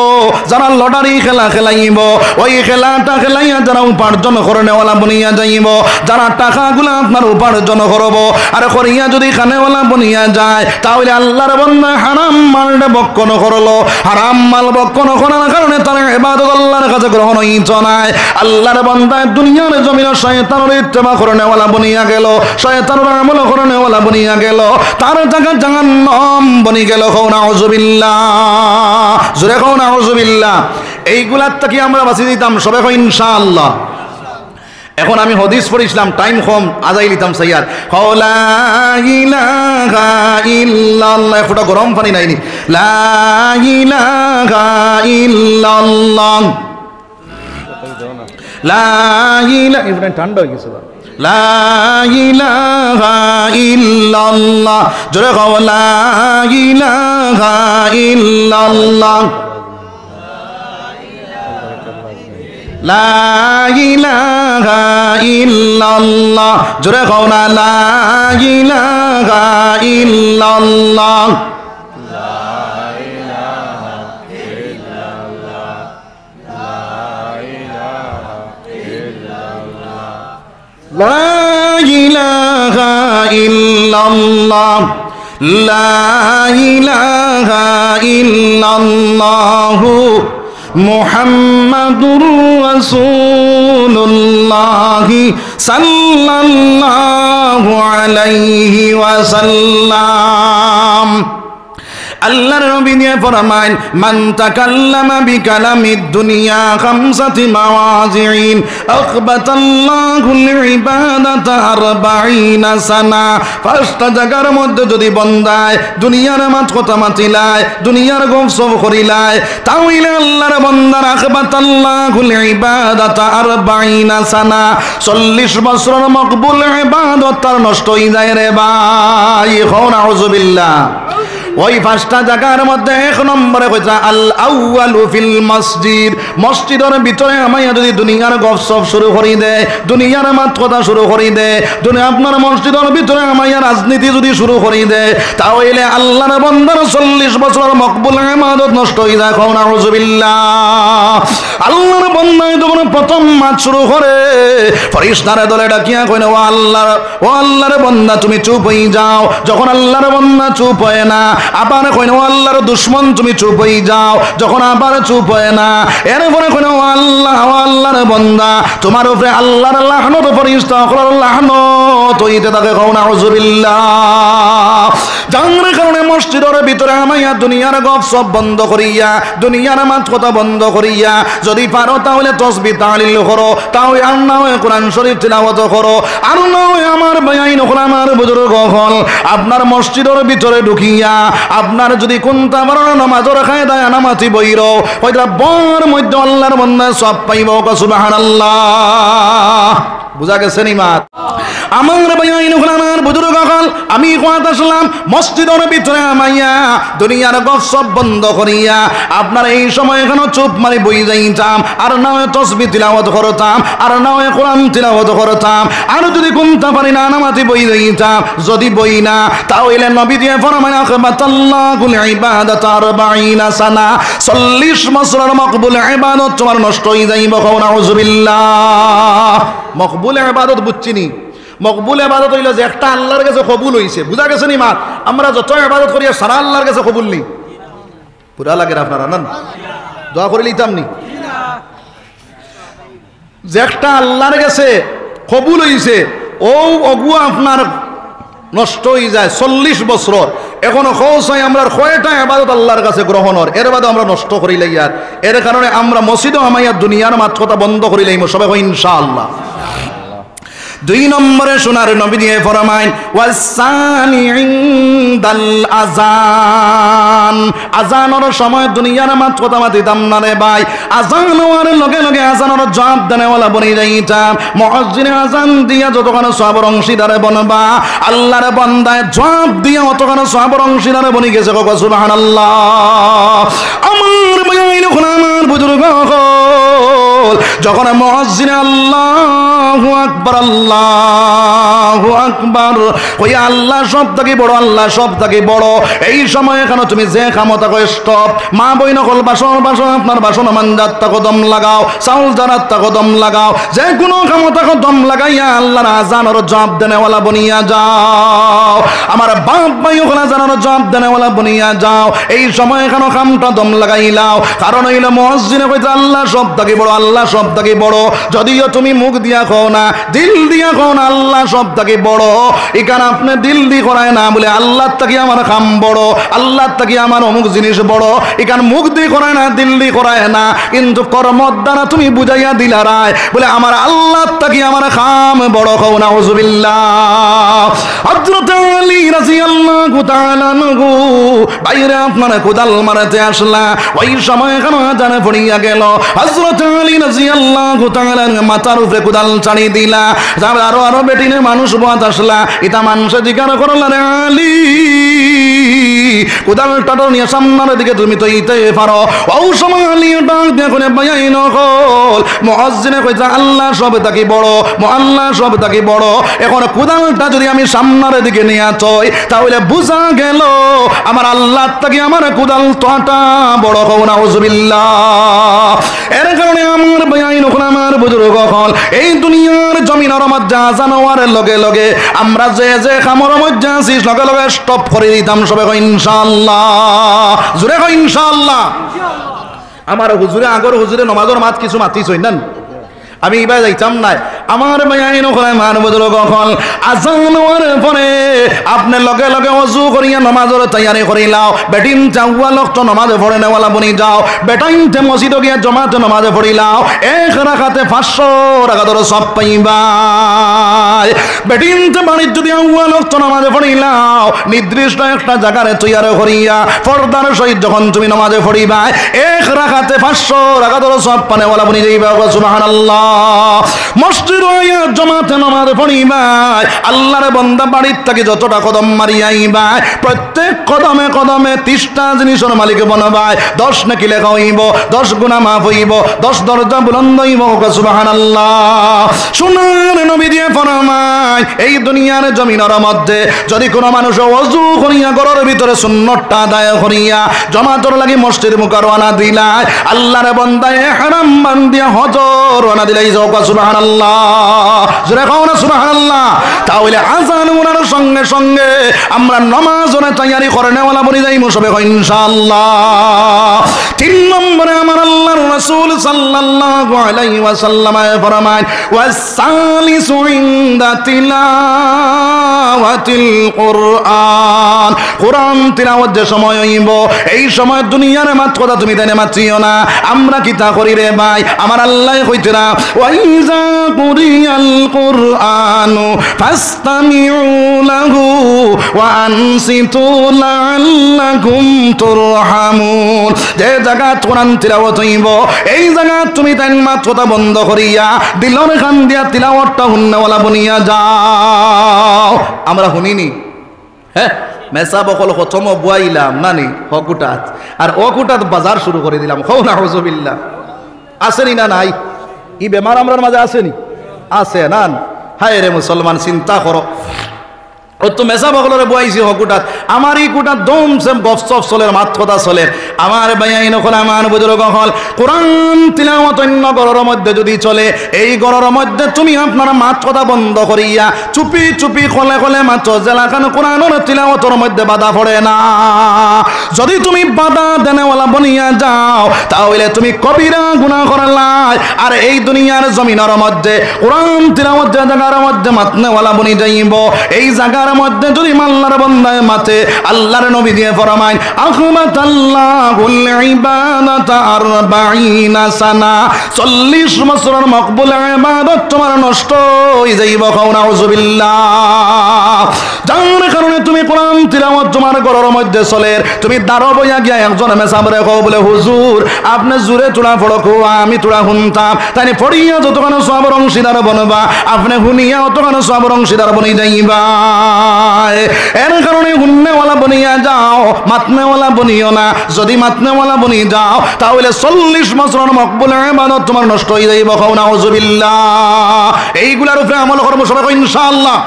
যারা লটারি খেলা খেলাইব, ওই খেলাটা খেলাইয়া যারা উপার্জন করেনেওয়ালা বনিয়া যাইব, যারা টাকাগুলা আপনার উপার্জন করব আর করিয়া যদি খানেওয়ালা বনিয়া যায়, তাহলে আল্লাহর বান্দা হারাম মালটা বক্ষণ করলো, হারাম মাল বক্ষণ করার কারণে তার ইবাদত আল্লাহর কাছে গ্রহণ হইত নাই। আল্লাহর বান্দা দুনিয়ার জমিনে শয়তানের ইত্তেবা করেনেওয়ালা বনিয়া গেল, শয়তানের আমল করেনেওয়ালা বনিয়া গেল, তার জায়গা জাহান্নাম বনি গেল। নাউজুবিল্লাহ। জোরে নাউজুবিল্লাহ। এইগুলার থেকে আমরা বাঁচি দিতাম সবাই ইনশাআল্লাহ। এখন আমি হদিস পড়িছিলাম, টাইম কম, আজাই লিতাম সাইয়ার। লা ইলাহা ইল্লাল্লাহ, ফোটা গরম পানি নাইনি। লা ইলাহা ইল্লাল্লাহ, লা ইলাহা, ইভেন ঠান্ডা হয়ে গেছে। লা ইলাহা ইল্লাল্লাহ, জোরে কও লা ইলাহা ইল্লাল্লাহ, লা ইলাহা ইল্লাল্লাহ, জোরে কও না লা ইলাহা ইল্লাল্লাহ, লা ইলাহা ইল্লাল্লাহ, লা ইলাহা ইল্লাল্লাহ মুহাম্মাদুর রাসূলুল্লাহ সাল্লাল্লাহু আলাইহি ওয়াসাল্লাম। আল্লাহর নবী দিয়ে ফরমাইন, মান তাকাল্লামা বিকালামিদ দুনিয়া খামসাতি মাওয়াজিন আখবাতাল্লাহুল ইবাদাতা 40 সানা। 5টা জায়গার মধ্যে যদি বন্দায় দুনিয়ার মাত কথা মাতিলায়, দুনিয়ার গপসপ করিলায়, তাহলে আল্লাহর বান্দার আখবাতাল্লাহুল ইবাদাতা 40 সানা, 40 বছরের মকবুল ইবাদত তার নষ্ট হয়ে যায় রে ভাই। নাউজুবিল্লাহ। ওই 5টা জায়গার মধ্যে 1 নম্বরে কইতা আল আউয়ালু ফিল মসজিদ, মসজিদের ভিতরে আমায় যদি দুনিয়ার গপসপ শুরু করি দে, দুনিয়ার মাত কথা শুরু করি দে, দুনিয়া আপনার মসজিদের ভিতরে আমায় রাজনীতি যদি শুরু করি দে, তাহলে আল্লাহর বান্দার 40 বছরের মকবুল ইবাদত নষ্ট হয়ে যায়। নাউজুবিল্লাহ। আল্লাহর বান্দা যখন প্রথম মাত শুরু করে ফেরেশতারা দলে ডাকিয়া কইন, ও আল্লাহর বান্দা তুমি চুপ হয়ে যাও। যখন আল্লাহর বান্দা চুপ হয় না, আবার কইন ও আল্লাহর দুশমন তুমি চুপ হয়ে যাও, যখন আবার চুপ হয় না এরপরে কইন ও আল্লাহ, ও আল্লাহর বান্দা তোমার উপরে আল্লাহর লাহনত ফেরেশতা সকলের লাহনত হইতে থাকে, কও নাউযুবিল্লাহ। যার কারণে মসজিদের ভিতরে আমাইয়া দুনিয়ার গপসপ বন্ধ করিয়া, দুনিয়ার মাত কথা বন্ধ করিয়া যদি পারো তাহলে তাসবিহ তাহলিল করো, তাহলে আর না হয় কোরআন শরীফ তিলাওয়াত করো, আর না হয় আমার ভাইয়াইন হল আমার বুজুর্গ হল আপনার মসজিদের ভিতরে ঢুকিয়া আপনার যদি কোনটা বারো নামাজের কায়দায় নামাজি বইর হয়তো বর মধ্যে আল্লাহর বান্দা সব পাইব, সুবহানাল্লাহ। বুঝা গেছে নি মাত? আমার ভাইয়াইন হল আমার বুজুর্গ হল আমি কথা শুনলাম মসজিদের ভিতরে আমাইয়া দুনিয়ার গপসপ বন্ধ করিয়া আপনার এই সময় এখানে চুপ মারি বই যাইতাম, আর না হয় তাসবিহ তিলাওয়াত করতাম, আর না হয় কোরআন তিলাওয়াত করতাম, আর যদি কোনটা পারি না নামাজি বই যাইতাম, যদি বই না তাহলে নবী দিয়ে ফরমায় আখবাতাল্লাহুল ইবাদাত 40 সানা 40 বছরের মকবুল ইবাদত তোমার নষ্ট হয়ে যাইব, কও নাউযুবিল্লাহ। মকবুল ইবাদত বুঝছিনি? মকবুল ইবাদত হইল যে একটা আল্লাহর কাছে কবুল হইছে, বুঝা গেছে নি মা? আমরা যত ইবাদত করি সারা আল্লাহর কাছে কবুল নি, পুরা লাগে আপনারা না দোয়া করে লিতাম নি যে একটা আল্লাহর কাছে কবুল হইছে ও অগুয়া আপনার নষ্ট হয়ে যায় 40 বছর। এখনো খোঁজ হয় আমরা কয়টা ইবাদত আল্লাহর কাছে গ্রহণের, এর বাদে আমরা নষ্ট করি লাইয়ার, এর কারণে আমরা মসজিদও আমাইয়া দুনিয়ার মাত কথা বন্ধ করি লাইম, সবাই কই ইনশাআল্লাহ। 2 নম্বরে সোনার নবী দিয়ে ফরমাইন ওয়াসানি ইনদাল আযান, আযানের সময় দুনিয়ার মাত কথা মাতিতাম না রে ভাই, আযান হওয়ার লগে লগে আযানের জবাব দেনেওয়ালা বনি যাইতাম, মুয়াজ্জিনে আযান দিয়া যতক্ষণ সওয়াবের অংশীদার বনবা আল্লাহর বান্দায় জবাব দিয়া অতক্ষণ সওয়াবের অংশীদার বনি গেছে, সুবহানাল্লাহ। আমার ভাইয়াইন আমার বুজুর্গ যখন মুয়াজ্জিনে আল্লাহু আকবার আল্লাহু আকবার ওই আল্লাহ সব থেকে বড়, আল্লাহ সব থেকে বড়, এই সময় এখানে তুমি যে ক্ষমতা কো স্টপ, মা বই নকল বাসন বাসন আপনার বাসন মানজাত তাকে দম লাগাও, চাউল জানাত তাকে দম লাগাও, যে কোনো ক্ষমতাকে দম লাগাইয়া আল্লাহর আযানের জবাব দেনেওয়ালা বনিয়া যাও, আমার বাপ ভাই ওখানে আযানের জবাব দেনেওয়ালা বনিয়া যাও। এই সময় এখানে কামটা দম লাগাইলাও, কারণ হইল মুয়াজ্জিনে কইতে আল্লাহ সব থেকে বড়, আল্লাহ সব থেকে বড়, যদিও তুমি মুখ দিয়া কও না দিল দিয়া কও না আল্লাহ সব থেকে বড়, এখানে আপনি দিল দি করায় না বলে আল্লাহর থেকে আমার কাম বড়, আল্লাহর থেকে আমার অমুক জিনিস বড়, এখানে মুখ দিয়ে করায় না দিল দি করায় না, কিন্তু কর্মর দ্বারা তুমি বুঝাইয়া দিলা রায় বলে আমার আল্লাহর থেকে আমার কাম বড়, কও নাউযুবিল্লাহ। হযরত আলী রাদিয়াল্লাহু তাআলা আনহু বাইরে আপনারা কোদাল মারতে আসলা, ওই সময় এখানে জানে পড়িয়া গেল, হযরত আলী রাদিয়াল্লাহু তাআলা মাথার উপরে কোদাল চাড়ি দিলা, আরো আরো বেটিনে মানুষ বাত আসলা, এটা মানুষে জিজ্ঞাসা করলা রে আলী কোদালটা নিয়ে সামনের দিকে তুমি তো ইতে পারো, ও সময় আলী ডাক দিয়ে কোনে বায়াই নকল মুয়াজ্জিনে কইতা আল্লাহ সব থেকে বড়, আল্লাহ সব থেকে বড়, এখন কোদালটা যদি আমি সামনের দিকে নিয়ে চই তাহলে বুঝা গেল আমার আল্লাহ থেকে আমার কোদাল তোটা বড়, কও নাউযুবিল্লাহ। এর কারণে আমার বায়াই নকল আমার বুজুর্গ হল এই দুনিয়ার জমিনের মধ্যে আযান হওয়ার লগে লগে আমরা যে যে কামর মধ্যে আছি লগে লগে স্টপ করে দিতাম, সবাই কই ইনশাআল্লাহ, জোরে কই ইনশাআল্লাহ। আমার হুজুরে আগর হুজুরে নমাজের মাত কিছু মাতিছ না, আমি এবার যাইতাম নাই, আমার ভাইয়াইন ওখানে মান বদল কখন আযান হওয়ার পরে আপনি লগে লগে ওযু করিয়া নামাজের তৈয়ারি করিলাও, বেটিন চাওয়া লক্ত নামাজে পড়ে নেওয়ালা বনি যাও, বেটাইনতে মসজিদে গিয়া জমাতে নামাজে পড়িলাও, এক রাকাতে 500 রাকাতের সব পাইবা, বেটিনতে বাড়ির যদি আউয়া লক্ত নামাজে পড়িলাও নির্দিষ্ট একটা জায়গায় তৈয়ারি করিয়া পর্দার সহিত যখন তুমি নামাজে পড়িবা এক রাকাতে 500 রাকাতের সব পানেওয়ালা বনি যাইবা, সুবহানাল্লাহ। মসজিদ জমাতে নামাজ পড়িবাই আল্লাহর বান্দা বাড়ির থেকে যতটা কদম মারিয়াইবাই প্রত্যেক কদমে কদমে 30টা জিনিসের মালিক বনবাই, 10 নেকি লেখা হইব, 10 গুনাহ মাফ হইব, 10 দরজা বুলন্দ হইব, সুবহানাল্লাহ। সোনার নবী দিয়ে ফরমায় এই দুনিয়ার জমিনের মধ্যে যদি কোনো মানুষ ওযু করিয়া ঘরের ভিতরে সুন্নতটা আদায় করিয়া জমাতের লাগি মসজিদ মুখে রওনা দিলায় আল্লাহর বান্দা ইহরাম বান্ধিয়া হজ রওনা দিলাই যাও, সুবহানাল্লাহ। জোরে কও না সুবহানাল্লাহ। তাহলে আজান ওনার সঙ্গে সঙ্গে আমরা নামাজ ওনা তৈয়ারি করে নেওয়ালা বলে যাই মুসবে ইনশাআল্লাহ। 3 নম্বরে আমার আল্লাহর রাসূল সাল্লাল্লাহু আলাইহি ওয়াসাল্লাম ফরমান ওয়াসালিসু ইনদা তিলাওয়াতিল কুরআন, কোরআন তিলাওয়াত যে সময় হইব এই সময় দুনিয়ার মাত কথা তুমি দেনে মাত্রিও না। আমরা কি তা করি রে ভাই? আমার আল্লাহ কইতে না ওয়াইজা কুরিয়াল কুরআনু ফাসতামিউ লাহু ওয়া আনসিতু লাআল্লাকুম তুরহামুন। যে জায়গা কোরআন তিলাওয়াত হইব এই জায়গা তুমি তাই মাত কথা বন্ধ করিয়া দিলর খান দিয়া তিলাওয়াতটা হুন্নাওয়ালা বনিয়া যাও। আমরা শুনিনি হ্যাঁ মেসা বকল প্রথম বুয়াইলাম নানি হকুটাত আর অকুটাত বাজার শুরু করে দিলাম। হও না হুজুবিল্লাহ আসেনি না নাই? ই বেমার আমরার মাঝে আসেনি? আছে না? হায় রে মুসলমান চিন্তা করো, ও তো মেসা বকলরে বুয়াইছি হকুটাত আমার ই কুটাত দম সেম গফসফ চলের মাত কথা চলের। আমার ভাইয়াই নকল আমার বুজুর্গ হল কোরআন তিলাওয়াত অন্য ঘরের মধ্যে যদি চলে এই ঘরের মধ্যে তুমি আপনার মাত কথা বন্ধ করিয়া চুপি চুপি কলে কলে মাত্র জেলাখান কোরআনের তিলাওয়াতের মধ্যে বাধা পড়ে না। যদি তুমি বাধা দেনেওয়ালা বনিয়া যাও তাহলে তুমি কবিরা গুনাহ করলাই। আর এই দুনিয়ার জমিনের মধ্যে কোরআন তিলাওয়াত যে জায়গার মধ্যে মাতনেওয়ালা বনি যাইব এই জায়গার মধ্যে যদি আল্লাহর বান্দায় মাতে আল্লাহর নবী দিয়ে ফরমায় আখমাতাল্লাহুল ইবাদাতা 40 সানা, 40 বছরের মকবুল ইবাদত তোমার নষ্ট হয়ে যাইব। কও নাউযুবিল্লাহ। যার কারণে তুমি কোরআন তিলাওয়াত তোমার ঘরের মধ্যে চলে তুমি দাঁড়ো বইয়া গিয়া একজন মেসাবরে কও বলে হুজুর আপনি জুরে তোড়া পড়ো কো আমি তোড়া শুনতাম তাই পড়িয়া যতখানে সওয়াবের অংশীদার বনবা আপনি শুনিয়া অতখানে সওয়াবের অংশীদার বনি যাইবা। এর কারণে হুন্নেওয়ালা বনিয়া যাও, মাতনেওয়ালা বনিও না। যদি মাতনেওয়ালা বনি যাও তাহলে 40 বছরের মকবুল ইবাদত তোমার নষ্ট হয়ে যাইব। কও নাউযুবিল্লাহ। এইগুলার উপরে আমল করব সবাই ইনশাআল্লাহ।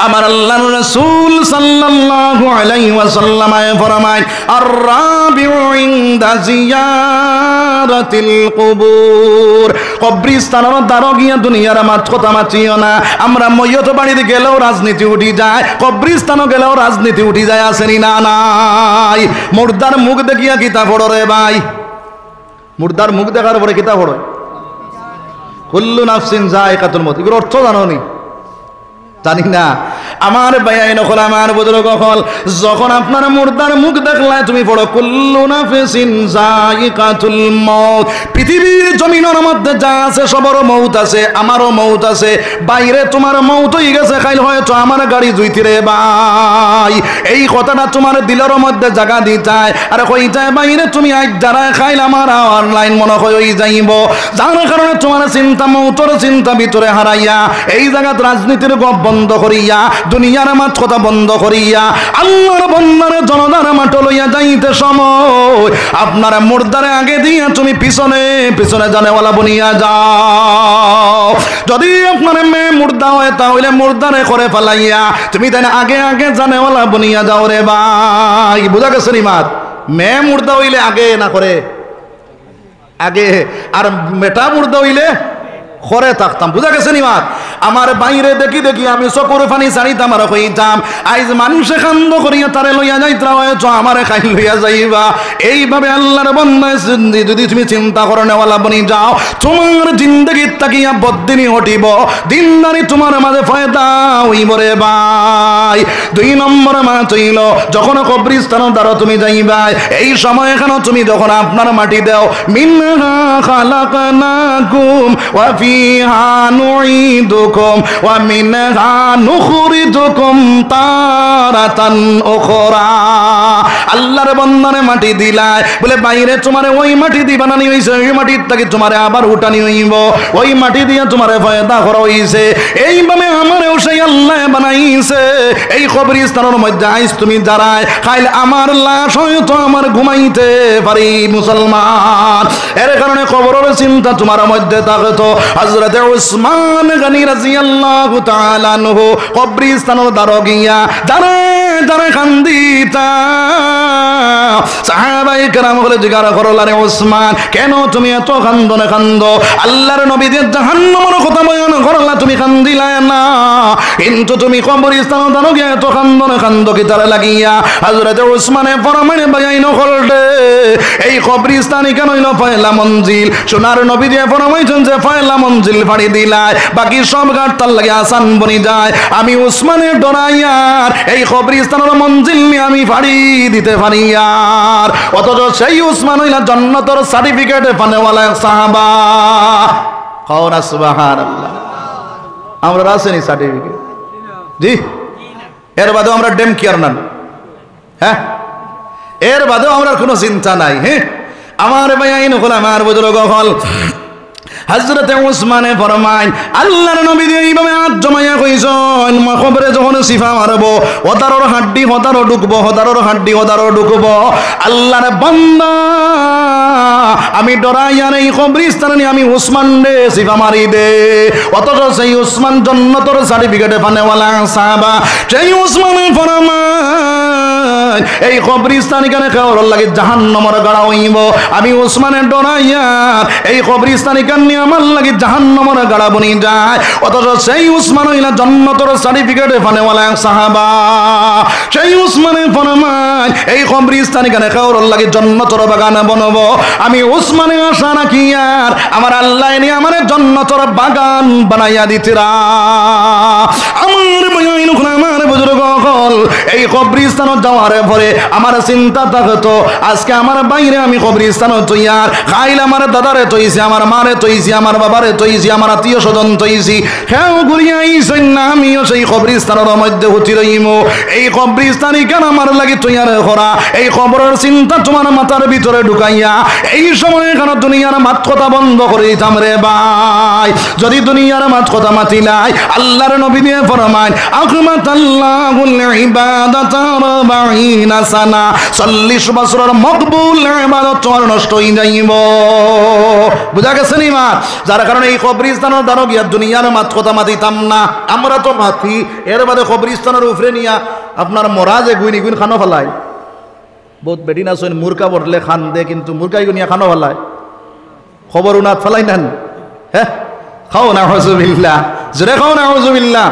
আমার আল্লাহর রাসূল সাল্লাল্লাহু আলাইহি ওয়াসাল্লাম ফরমায় আর-রাবিউ ইনদা জিয়ারাতিল কুবুর, কবরস্থানের দ্বারা গিয়া দুনিয়ার মাত কথা মাতিও না। আমরা ময়ত বাড়িতে গেলেও রাজনীতি উঠি যায়, কবরস্থানও গেলেও রাজনীতি উঠি যায়। আসেনি না নাই? মুর্দার মুখ দেখিয়া কিতা পড়ো রে ভাই? মুর্দার মুখ দেখার পরে কিতা পড়ো? কুল্লু নাফসিন যায়কাতুল মউত। এগুলোর অর্থ জানো নি? জানি না। আমার ভাইয়াই নকল আমার বুজুর্গ হল যখন আপনার মুর্দার মুখ দেখলা তুমি পড়ো কুল্লু নাফসিন যায়কাতুল মউত। পৃথিবীর জমিনের মধ্যে যা আছে সবার মউত আছে, আমারও মউত আছে। বাইরে তোমার মউত হয়ে গেছে খাইল হয়তো আমার গাড়ি জুইতি রে ভাই। এই কথাটা তোমার দিলের মধ্যে জায়গা দিতায় আর কইতায় বাইরে তুমি আজ দাঁড়ায় খাইল আমার অনলাইন মনে হয়ে যাইব। যার কারণে তোমার চিন্তা মউতর চিন্তা ভিতরে হারাইয়া এই জায়গাত রাজনীতির গপ বন্ধ করিয়া দুনিয়ার মাত কথা বন্ধ করিয়া আল্লাহর বন্দারে জনতার মাঠ লইয়া যাইতে সময় আপনার মুর্দারে আগে দিয়া তুমি পিছনে পিছনে জানেওয়ালা বনিয়া যাও। যদি আপনার মেয়ে মুর্দা হয় তাহলে মুর্দারে করে ফেলাইয়া তুমি তাই আগে আগে জানেওয়ালা বনিয়া যাও রে ভাই। বুঝা গেছে নি মাত? মেয়ে মুর্দা হইলে আগে না করে আগে, আর মেটা মুর্দা হইলে করে থাকতাম। বুঝা গেছে নি মাত? আমার বাইরে দেখি দেখি আমি চকুর পানি ছাড়িতাম আর কইতাম আইজ মানুষে কান্দ করিয়া তারে লইয়া যাইতা হয়তো আমারে খাই লইয়া যাইবা। এইভাবে আল্লাহর বান্দা যদি তুমি চিন্তা করে নেওয়ালা বনি যাও তোমার জিন্দগির তাকিয়া বদিনী হটিব, দিনদারি তোমার মাঝে ফায়দা হইব রে ভাই। 2 নম্বর মাত হইল যখন কবরস্থানের দ্বারা তুমি যাইবা এই সময় এখানে তুমি যখন আপনার মাটি দাও মিনহা খালাকনাকুম ওয়া ফিহা নুঈদুকুম ওয়া মিনহা নুখরিজুকুম তারাতান উখরা। আল্লাহর বান্দারে মাটি দিলায় বলে বাইরে তোমারে ওই মাটি দি বানানি হইছে, ওই মাটির থেকে তোমারে আবার উঠানি হইব, ওই মাটি দিয়ে তোমারে ফায়দা করা হইছে। এইভাবে আমারেও সেই আল্লাহ বানাইছে। এই কবরস্থানের মধ্যে আইস তুমি দাঁড়ায় খাইলে আমার লাশ হয়তো আমার ঘুমাইতে পারি মুসলমান। এর কারণে কবরের চিন্তা তোমার মধ্যে থাকতো। হযরত উসমান গনি রাদিয়াল্লাহু তাআলা আনহু কবরস্থানের দ্বারা গিয়া দাঁড়ায় তারা কান্দিতা সাহাবায়ে কেরাম বলে জিজ্ঞাসা করলেন রে ওসমান কেন তুমি এত কান্দনে কান্দো আল্লাহর নবী যে জাহান্নামের কথা বয়ান করলা তুমি কান্দিলা না কিন্তু তুমি কবরস্থান দানো গিয়ে এত কান্দনে কান্দো কি তার লাগিয়া হযরত ওসমানে ফরমানে বায়াইন করলে এই কবরস্থানই কেন হইল পয়লা মঞ্জিল সোনার নবী দিয়ে ফরমাইছেন যে পয়লা মঞ্জিল ফাড়ি দিলায় বাকি সব ঘাট তার লাগে আসান বনি যায় আমি ওসমানের ডরাইয়ার এই কবরস্থানের মঞ্জিল নিয়ে আমি ফাড়ি দিতে পারি আর অথচ সেই ওসমান হইলা জান্নাতের সার্টিফিকেট পানেওয়ালা সাহাবা কওনা সুবহানাল্লাহ আমরা আসেনি সার্টিফিকেট জি এর বাদেও আমরা ডেম কেয়ার না হ্যাঁ এর বাদেও আমরা কোনো চিন্তা নাই হ্যাঁ আমার ভাইয়াইন হল আমার বুজুর্গ হল হযরতে ওসমানে ফরমায় আল্লাহর নবী এইভাবে হাত জমাইয়া কইছেন কবরে যখন সিফা মারবো হতারর হাড্ডি হতারও ঢুকবো হতারর হাড্ডি হতারও ঢুকবো আল্লাহর বান্দা আমি ডরাইয়ার এই কবরস্থানে আমি ওসমান রে সিফা মারি দে অথচ সেই ওসমান জান্নাতের সার্টিফিকেটে পানেওয়ালা সাহাবা সেই ওসমানে ফরমায় এই কবরস্থান কেন কেউর লাগে জাহান্নামের গাড়া হইব আমি ওসমানের ডরাইয়ার এই কবরস্থান কেন আমার লাগে জাহান্নামের গাড়া বনি যায় অথচ সেই ওসমান হইলা জান্নাতের সার্টিফিকেটে পানেওয়ালা সাহাবা সেই ওসমানে ফরমায় এই কবরস্থান কেন কেউর লাগে জান্নাতের বাগান বনব আমি ওসমানে আশা রাখি আর আমার আল্লাহ নিয়ে আমার জান্নাতের বাগান বানাইয়া দিতেরা আমার ভাইয়াইন আমার বুজুর্গ হল এই কবরস্থানে যাওয়ার পরে আমার চিন্তা থাকতো আজকে আমার বাইরে আমি কবরস্থানে তৈয়ার খাইল আমার দাদারে তৈছি আমার মারে তৈছি আমার বাবারে তৈছি আমার আত্মীয় স্বজন তৈছি হেও ঘুরিয়াইছেন না আমিও সেই কবরস্থানের মধ্যে হতি রইম এই কবরস্থানই কেন আমার লাগে তৈয়ার করা এই কবরের চিন্তা তোমার মাথার ভিতরে ঢুকাইয়া এই সময় কেন দুনিয়ার মাত কথা বন্ধ করে দিতাম রে ভাই যদি দুনিয়ার মাত কথা মাতিলাই আল্লাহর নবী দিয়ে ফরমায় আখমাতাল্লাহুল ইবাদাতা 40 সানা 40 বছরের মকবুল ইবাদত তোমার নষ্ট হয়ে যাইব বুঝা গেছে নি মা যার কারণে এই কবরস্থানের দ্বারা গিয়া দুনিয়ার মাত কথা মাতিতাম না আমরা তো মাতি এর বাদে কবরস্থানের উপরে নিয়া আপনার মরাজে গুইনি গুইন খানো ফেলায় বহুত বেটি না শোন মুরকা বটলে খান দে কিন্তু মুরকাই গুনিয়া খানো ফেলায় খবর উনাত ফেলাই নেন হ্যাঁ খাও না হুজুবিল্লাহ জোরে খাও না হুজুবিল্লাহ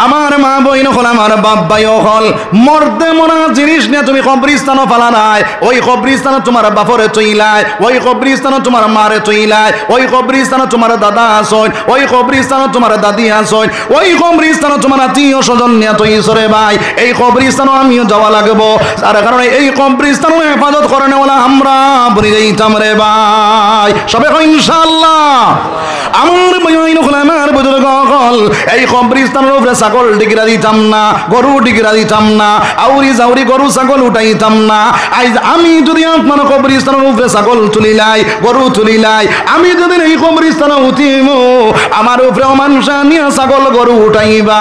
আমার মা বইন হল আমার বাপ হল মরতে মরা জিনিস নিয়ে তুমি কবরস্থানে ফেলা নাই ওই কবরস্থানে তোমার বাপরে চইলায় ওই কবরস্থানে তোমার মারে চইলায় ওই কবরস্থানে তোমার দাদা আসন ওই কবরস্থানে তোমার দাদি আসন ওই কবরস্থানে তোমার আত্মীয় স্বজন নিয়ে তৈসরে ভাই এই কবরস্থানে আমিও যাওয়া লাগবো তার কারণে এই কবরস্থানে হেফাজত করে নেওয়ালা আমরা বলি যাইতাম রে ভাই সবে ইনশাআল্লাহ আমার বইন হল আমার বুজুর্গ হল এই কবরস্থানের উপরে ছাগল ডিগরা দিতাম না গরু ডিগরা দিতাম না আউরি জাউরি গরু ছাগল উঠাইতাম না আজ আমি যদি আপনার কবরস্থানের উপরে ছাগল তুলিলাই গরু তুলিলাই আমি যদি এই কবরস্থানে উঠিম আমার উপরেও মানুষ নিয়ে ছাগল গরু উঠাইবা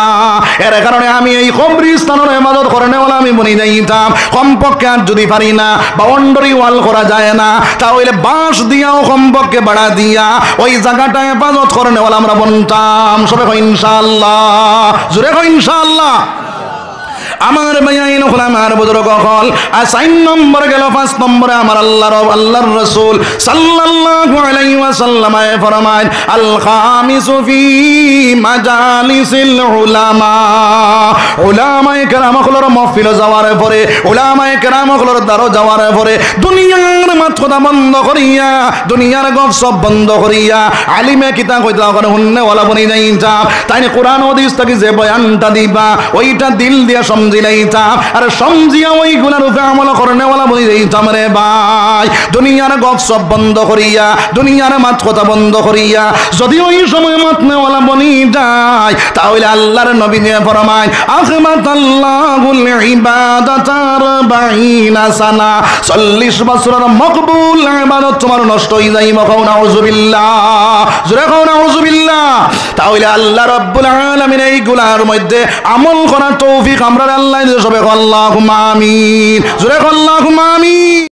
এর কারণে আমি এই কবরস্থানের ইবাদত করে নেওয়ালা আমি বনি যাইতাম কমপক্ষে আর যদি পারি না বাউন্ডারি ওয়াল করা যায় না তাহলে বাঁশ দিয়াও কমপক্ষে বাড়া দিয়া ওই জায়গাটা ইবাদত করে নেওয়ালা আমরা বনতাম সবে ইনশাআল্লাহ জোরে কই ইনশাআল্লাহ আমার ভাইয়াইন হল আমার বুজুর্গ হল আর 4 নম্বর গেল 5 নম্বরে আমার আল্লাহর রাসূল সাল্লাল্লাহু আলাইহি ওয়াসাল্লাম ফরমায় আল খামিসু ফি মাজালিসিল উলামা উলামায়ে কেরাম হলর মাহফিল যাওয়ার পরে উলামায়ে কেরাম হলর দারো যাওয়ার পরে দুনিয়ার মাত কথা বন্ধ করিয়া দুনিয়ার গপসপ বন্ধ করিয়া আলিমে কিতাব কইতা করে হুন্নে ওয়ালা বনি যাইতা তাই কোরআন হাদিস থেকে যে বয়ানটা দিবা ওইটা দিল দিয়া সমঝিলাইতাম আর সমঝিয়া ওইগুলার উপরে আমল করনেওয়ালা বলি যাইতাম রে ভাই দুনিয়ার গপসপ বন্ধ করিয়া দুনিয়ার মাত কথা বন্ধ করিয়া যদি ওই সময় মাত নেওয়ালা বনি যায় তাহলে আল্লাহর নবী দিয়ে ফরমায় আখমাতাল্লাহুল ইবাদাতা 40 সানা 40 বছরের মকবুল ইবাদত তোমার নষ্ট হয়ে যাইব কও নাউযুবিল্লাহ জোরে কও নাউযুবিল্লাহ তাহলে আল্লাহ রাব্বুল আলামিন এইগুলার মধ্যে আমল করার তৌফিক আমরা আল্লাহ সবে আল্লাহুম্মা আমিন জোরে আল্লাহুম্মা আমিন।